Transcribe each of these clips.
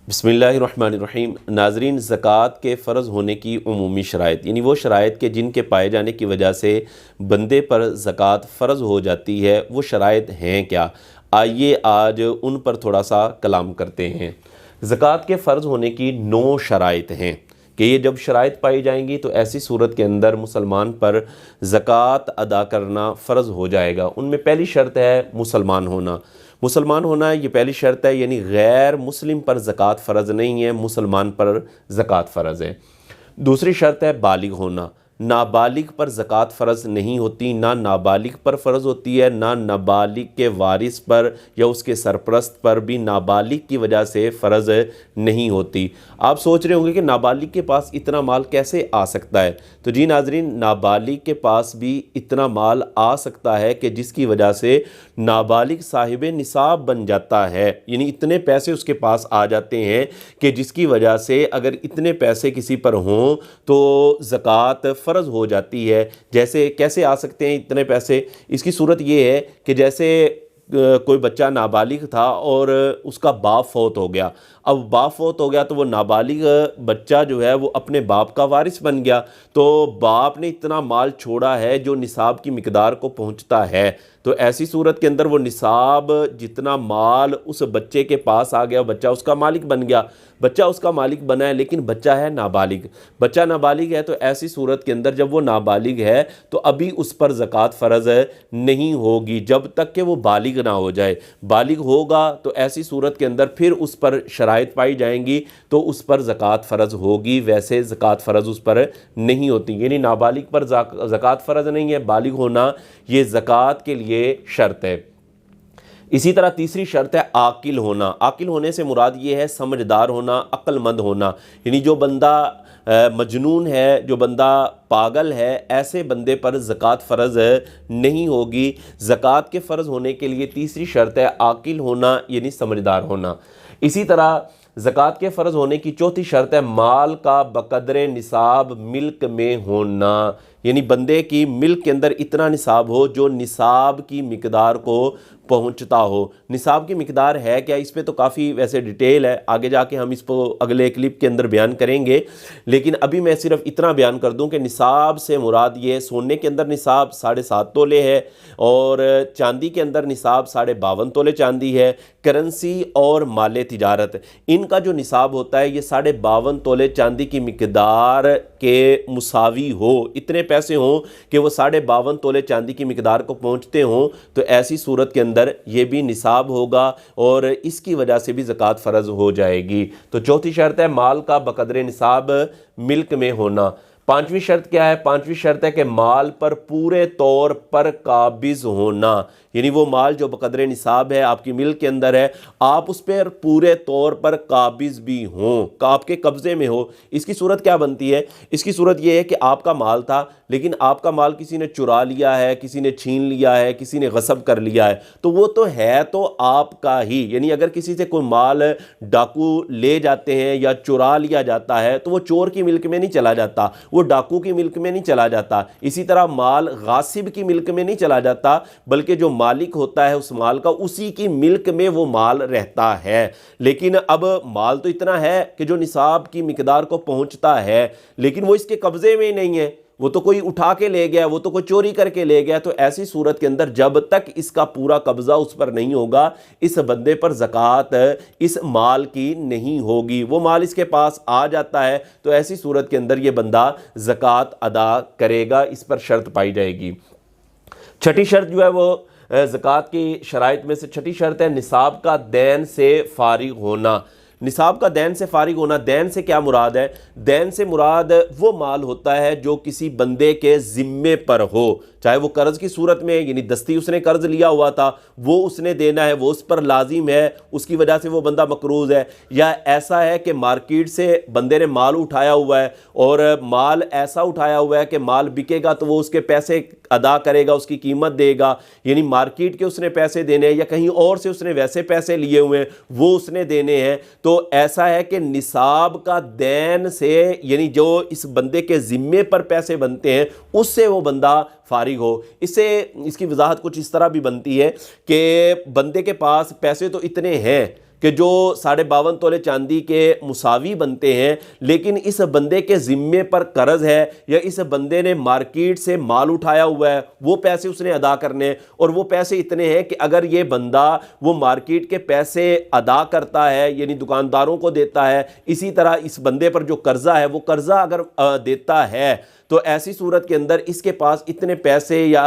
बिस्मिल्लाहिर्रहमानिर्रहीम। नाज़रीन, ज़कात के फ़र्ज़ होने की उमूमी शराइत यानी वो शराइत के जिनके पाए जाने की वजह से बंदे पर ज़कात फ़र्ज़ हो जाती है, वो शराइत हैं क्या? आइए आज उन पर थोड़ा सा कलाम करते हैं। ज़कात के फ़र्ज़ होने की 9 शराइत हैं कि ये जब शराइत पाई जाएंगी तो ऐसी सूरत के अंदर मुसलमान पर ज़कात अदा करना फ़र्ज़ हो जाएगा। उनमें पहली शर्त है मुसलमान होना। मुसलमान होना ये पहली शर्त है, यानी गैर मुस्लिम पर ज़कात फ़र्ज़ नहीं है, मुसलमान पर ज़कात फ़र्ज़ है। दूसरी शर्त है बालिग होना। नाबालिग पर ज़कात फ़र्ज़ नहीं होती, ना नाबालिग पर फ़र्ज़ होती है, ना नाबालिग के वारिस पर या उसके सरपरस्त पर भी नाबालिग की वजह से फ़र्ज़ नहीं होती। आप सोच रहे होंगे कि नाबालिग के पास इतना माल कैसे आ सकता है? तो जी नाज़रीन, नाबालिग के पास भी इतना माल आ सकता है कि जिसकी वजह से नाबालिग साहिब निसाब बन जाता है, यानी इतने पैसे उसके पास आ जाते हैं कि जिसकी वजह से अगर इतने पैसे किसी पर हों तो ज़कात फ़र्ज़ हो जाती है। जैसे कैसे आ सकते हैं इतने पैसे? इसकी सूरत ये है कि जैसे कोई बच्चा नाबालिग था और उसका बाप फौत हो गया। अब बाप फौत हो गया तो वो नाबालिग बच्चा जो है वो अपने बाप का वारिस बन गया। तो बाप ने इतना माल छोड़ा है जो निसाब की मिकदार को पहुंचता है, तो ऐसी सूरत के अंदर वो निसाब जितना माल उस बच्चे के पास आ गया, बच्चा उसका मालिक बन गया। बच्चा उसका मालिक बना है लेकिन बच्चा है नाबालिग। बच्चा नाबालिग है तो ऐसी सूरत के अंदर जब वो नाबालिग है तो अभी उस पर ज़कात फ़र्ज़ नहीं होगी जब तक कि वो बालिग ना हो जाए। बालिग होगा तो ऐसी सूरत के अंदर फिर उस पर शराइत पाई जाएंगी तो उस पर ज़कात फ़र्ज़ होगी, वैसे ज़कात फ़र्ज़ उस पर नहीं होती। यानी नाबालिग पर ज़कात फ़र्ज़ नहीं है, बालिग होना ये ज़कात के लिए शर्त है। इसी तरह तीसरी शर्त है आकिल होना। आकिल होने से मुराद ये है समझदार होना, अक्लमंद होना। यानी जो बंदा मजनून है, जो बंदा पागल है, ऐसे बंदे पर ज़कात फ़र्ज़ नहीं होगी। ज़कात के फ़र्ज़ होने के लिए तीसरी शर्त है आकिल होना, यानी समझदार होना। इसी तरह ज़कात के फ़र्ज़ होने की चौथी शर्त है माल का बक़द्रे निसाब मिल्क में होना, यानी बंदे की मिल्क के अंदर इतना निसाब हो जो निसाब की मिकदार को पहुंचता हो। निसाब की मिकदार है क्या, इस पे तो काफ़ी वैसे डिटेल है, आगे जाके हम इसको अगले क्लिप के अंदर बयान करेंगे। लेकिन अभी मैं सिर्फ इतना बयान कर दूं कि निसाब से मुराद ये सोने के अंदर निसाब 7.5 तोले है और चांदी के अंदर निसाब 52.5 तोले चांदी है। करेंसी और माले तिजारत, इनका जो निसाब होता है ये 52.5 तोले चांदी की मिकदार के मुसावी हो, इतने पैसे हों कि वो 52.5 तोले चांदी की मिकदार को पहुंचते हों, तो ऐसी सूरत के अंदर ये भी निसाब होगा और इसकी वजह से भी ज़कात फ़र्ज़ हो जाएगी। तो चौथी शर्त है माल का बक़द्रे निसाब मिल्क में होना। पांचवी शर्त क्या है? पांचवी शर्त है कि माल पर पूरे तौर पर काबिज़ होना, यानी वो माल जो बक़द्रे निसाब है आपकी मिल्क के अंदर है, आप उस पर पूरे तौर पर काबिज़ भी हों, आपके कब्ज़े में हो। इसकी सूरत क्या बनती है? इसकी सूरत ये है कि आपका माल था लेकिन आपका माल किसी ने चुरा लिया है, किसी ने छीन लिया है, किसी ने गसब कर लिया है, तो वो तो है तो आपका ही। यानी अगर किसी से कोई माल डाकू ले जाते हैं या चुरा लिया जाता है तो वो चोर की मिल्क में नहीं चला जाता, वो डाकू की मिल्क में नहीं चला जाता। इसी तरह माल गासिब की मिल्क में नहीं चला जाता, बल्कि जो मालिक होता है उस माल का, उसी की मिल्क में वो माल रहता है। लेकिन अब माल तो इतना है कि जो निसाब की मिकदार को पहुंचता है, लेकिन वो इसके कब्जे में ही नहीं है, वो तो कोई उठा के ले गया, वो तो कोई चोरी करके ले गया। तो ऐसी सूरत के अंदर जब तक इसका पूरा कब्जा उस पर नहीं होगा, इस बंदे पर ज़कात इस माल की नहीं होगी। वो माल इसके पास आ जाता है तो ऐसी सूरत के अंदर ये बंदा ज़कात अदा करेगा, इस पर शर्त पाई जाएगी। छठी शर्त जो है वो ज़कात की शराइत में से छठी शर्त है निसाब का दैन से फारिग होना। निसाब का दैन से फारिग होना, दैन से क्या मुराद है? दैन से मुराद वो माल होता है जो किसी बंदे के ज़िम्मे पर हो, चाहे वो कर्ज की सूरत में, यानी दस्ती उसने कर्ज लिया हुआ था, वो उसने देना है, वो उस पर लाजिम है, उसकी वजह से वो बंदा मकरूज है, या ऐसा है कि मार्केट से बंदे ने माल उठाया हुआ है और माल ऐसा उठाया हुआ है कि माल बिकेगा तो वो उसके पैसे अदा करेगा, उसकी कीमत देगा, यानी मार्केट के उसने पैसे देने हैं या कहीं और से उसने वैसे पैसे लिए हुए हैं वो उसने देने हैं। तो ऐसा है कि निसाब का दैन से, यानी जो इस बंदे के जिम्मे पर पैसे बनते हैं उससे वो बंदा फारिग हो। इससे इसकी वजाहत कुछ इस तरह भी बनती है कि बंदे के पास पैसे तो इतने हैं कि जो 52.5 तोले चांदी के मुसावी बनते हैं, लेकिन इस बंदे के ज़िम्मे पर कर्ज है या इस बंदे ने मार्केट से माल उठाया हुआ है, वो पैसे उसने अदा करने, और वो पैसे इतने हैं कि अगर ये बंदा वो मार्केट के पैसे अदा करता है यानी दुकानदारों को देता है, इसी तरह इस बंदे पर जो कर्जा है वो कर्जा अगर देता है, तो ऐसी सूरत के अंदर इसके पास इतने पैसे या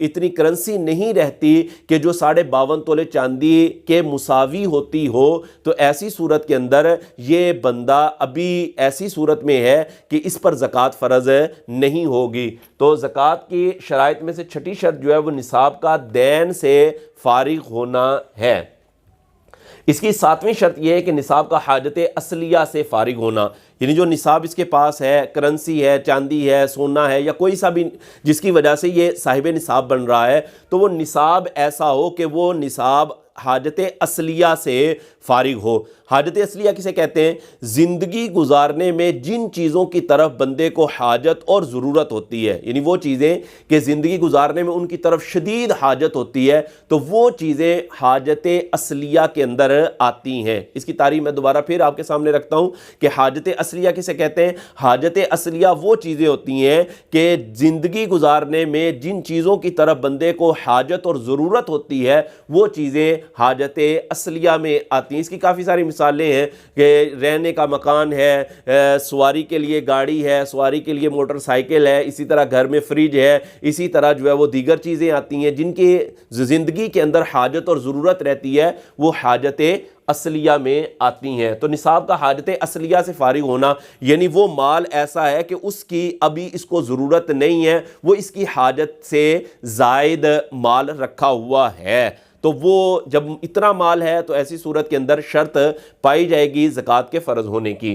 इतनी करेंसी नहीं रहती कि जो 52.5 तोले चांदी के मुसावी होती हो। तो ऐसी सूरत के अंदर ये बंदा अभी ऐसी सूरत में है कि इस पर ज़कात फ़र्ज़ नहीं होगी। तो ज़कात की शराइत में से छठी शर्त जो है वो निसाब का दैन से फारिग होना है। इसकी 7वीं शर्त यह है कि निसाब का हाजत असलिया से फारिग होना, यानी जो निसाब इसके पास है, करेंसी है, चांदी है, सोना है या कोई सा भी जिसकी वजह से ये साहिब निसाब बन रहा है, तो वो निसाब ऐसा हो कि वो निसाब हाजत असलिया से फारिग हो। हाजत असलिया किसे कहते हैं? ज़िंदगी गुजारने में जिन चीज़ों की तरफ बंदे को हाजत और ज़रूरत होती है, यानी वो चीज़ें कि ज़िंदगी गुजारने में उनकी तरफ शदीद हाजत होती है, तो वो चीज़ें हाजत असलिया के अंदर आती हैं। इसकी तारीफ मैं दोबारा फिर आपके सामने रखता हूँ कि हाजत असलिया किसे कहते हैं? हाजत असलिया वो चीज़ें होती हैं कि ज़िंदगी गुजारने में जिन चीज़ों की तरफ बंदे को हाजत और ज़रूरत होती है, वो चीज़ें हाजत असलिया में आती हैं। इसकी काफ़ी सारी मिसालें हैं कि रहने का मकान है, सवारी के लिए गाड़ी है, सवारी के लिए मोटरसाइकिल है, इसी तरह घर में फ्रिज है, इसी तरह जो है वो दीगर चीज़ें आती हैं जिनकी ज़िंदगी के अंदर हाजत और ज़रूरत रहती है, वो हाजत असलिया में आती हैं। तो निसाब का हाजत असलिया से फारिग होना यानी वो माल ऐसा है कि उसकी अभी इसको ज़रूरत नहीं है, वो इसकी हाजत से ज़ायद माल रखा हुआ है। तो वो जब इतना माल है तो ऐसी सूरत के अंदर शर्त पाई जाएगी ज़कात के फ़र्ज़ होने की।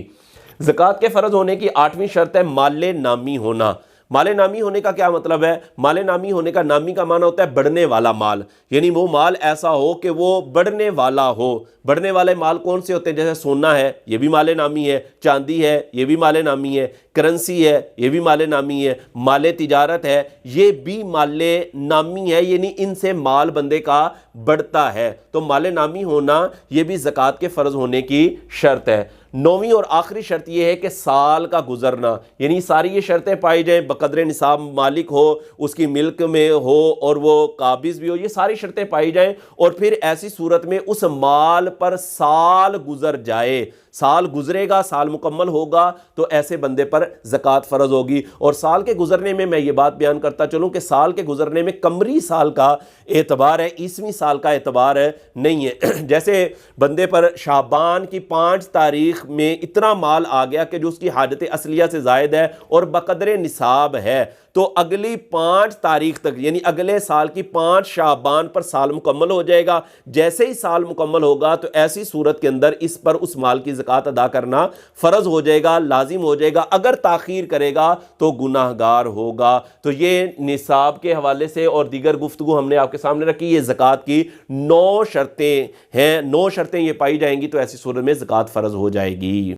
ज़कात के फ़र्ज़ होने की 8वीं शर्त है माले नामी होना। माले नामी होने का क्या मतलब है? माले नामी होने का, नामी का माना होता है बढ़ने वाला माल, यानी वो माल ऐसा हो कि वो बढ़ने वाला हो। बढ़ने वाले माल कौन से होते हैं? जैसे सोना है, ये भी माले नामी है, चांदी है, ये भी माले नामी है, करेंसी है, ये भी माले नामी है, माले तिजारत है, ये भी माले नामी है, यानी इनसे माल बंदे का बढ़ता है। तो माले नामी होना ये भी ज़कात के फ़र्ज़ होने की शर्त है। 9वीं और आखिरी शर्त यह है कि साल का गुजरना, यानी सारी ये शर्तें पाई जाएं, बकदरे निसाब मालिक हो, उसकी मिल्क में हो और वो काबिज़ भी हो, ये सारी शर्तें पाई जाएं और फिर ऐसी सूरत में उस माल पर साल गुजर जाए, साल गुजरेगा, साल मुकम्मल होगा, तो ऐसे बंदे पर ज़कात फ़र्ज़ होगी। और साल के गुजरने में मैं ये बात बयान करता चलूँ कि साल के गुजरने में कमरी साल का एतबार है, ईसवी साल का एतबार नहीं है। जैसे बंदे पर शाबान की 5 तारीख में इतना माल आ गया कि जो उसकी हाजत असलिया से ज़ायद है और बकदरे निसाब है, तो अगली 5 तारीख तक यानी अगले साल की 5 शाबान पर साल मुकम्मल हो जाएगा। जैसे ही साल मुकम्मल होगा तो ऐसी सूरत के अंदर इस पर उस माल की ज़कात अदा करना फ़र्ज़ हो जाएगा, लाजिम हो जाएगा। अगर ताख़ीर करेगा तो गुनाहगार होगा। तो ये निसाब के हवाले से और दीगर गुफ्तगू हमने आपके सामने रखी। ये ज़कात की 9 शर्तें हैं, 9 शर्तें ये पाई जाएंगी तो ऐसी सूरत में ज़कात फ़र्ज़ हो जाएगी।